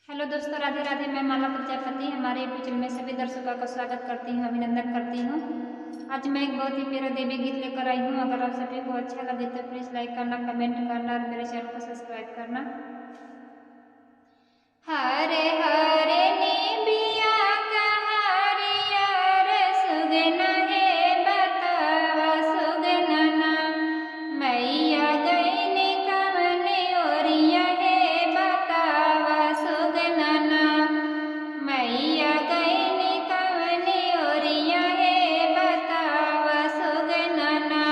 Hello दोस्तों, राधे राधे। मैं माला प्रजापति हमारे यूट्यूब चैनल में सभी दर्शकों का स्वागत करती हूँ, अभिनंदन करती हूँ। आज मैं एक बहुत ही प्यारा देवी गीत लेकर आई हूँ। अगर आप सभी को अच्छा लगे तो प्लीज़ लाइक करना, कमेंट करना और मेरे चैनल को सब्सक्राइब करना। हरे हरे निबिया कहारिया रे सुगना है बतावा सुगना ना मैया गईनी कवने ओरिया है बतावा सुगना ना मैया गईनी कवने ओरिया है बतावा सुगना ना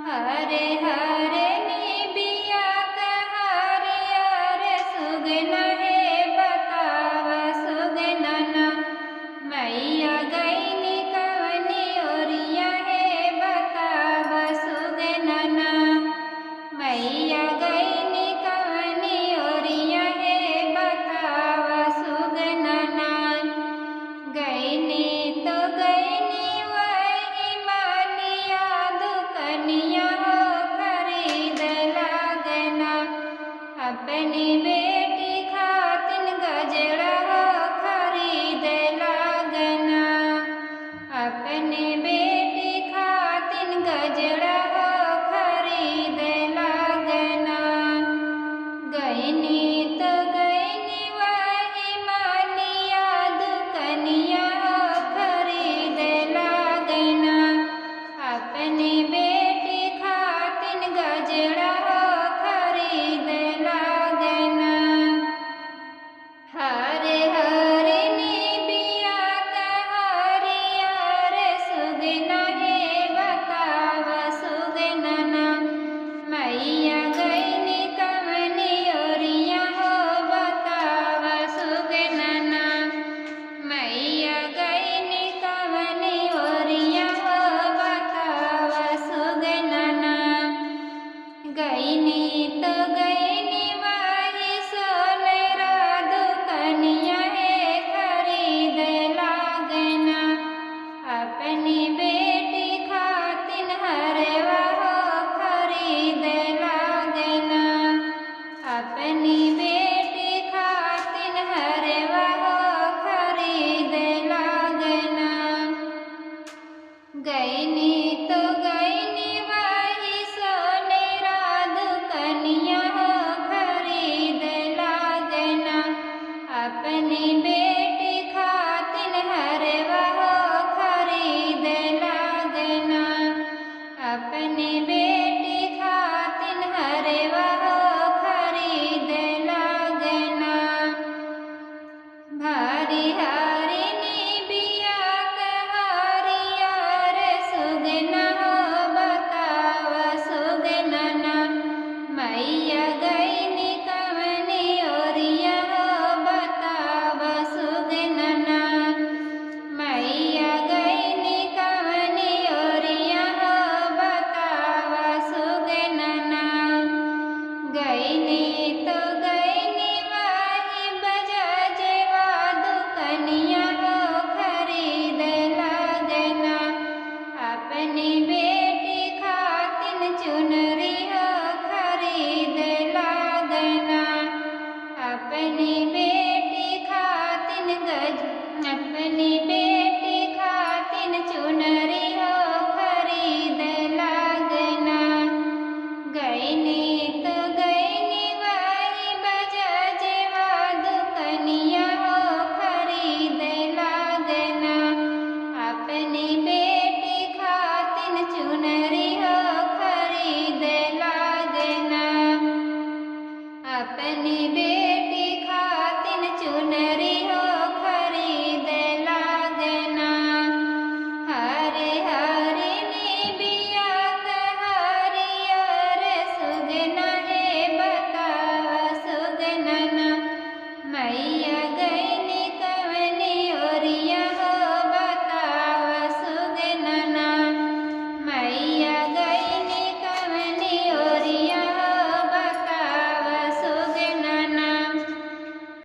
हरे हरे निबिया कहारिया रे सुगना है बतावा सुगना ना मैया गईनी कवने ओरिया है बतावा सुगना ना मैया गईनी कवने ओरिया है बतावा सुगना ना गईनी तो गईनी वही मालिया दुकनिया हो खरीद लागना अपनी बेटी खातिन गजरा हो खरीद लागना अपनी बेटी खातिन गजरा हो खरीद लागना गईनी तो गईनी वही मालिया दुकनिया हो खरीद लागना अपनी बेटी खातिन गजरा हो खरीद लागना हरे हरे निबिया कहारिया रे सुगना है बतावा सुगना ना मैया गईनी कवने ओरिया हो बतावा सुगना ना मैया गईनी कवने ओरिया हो बतावा सुगना ना गईनी तो गईनी वही सोनेरा दुकनिया है खरीद लागना अपनी बेटी खातिन हरवा हो खरीद लागना अपनी बेटी खातिन हरवा हो खरीद लागना गईनी तो गईनी वही सोनेरा दुकनिया हो खरीद लागना अपनी बेटी खातिन हरवा हो खरीद लागना अपनी बेटी खातिन हरवा हो खरीद लागना भारी हारी निबिया कहारिया रे सुगना हो बतावा सुगना ना मैया गईनी कवने ओरिया हो बतावा सुगना ना मैया गईनी कवने ओरिया हो बतावा सुगना ना गईनी तो गईनी वही बजाजेवा दुकनिया हो खरीद लागना अपनी बेटी खातिन चुनरी हो खरीद लागना अपनी बेटी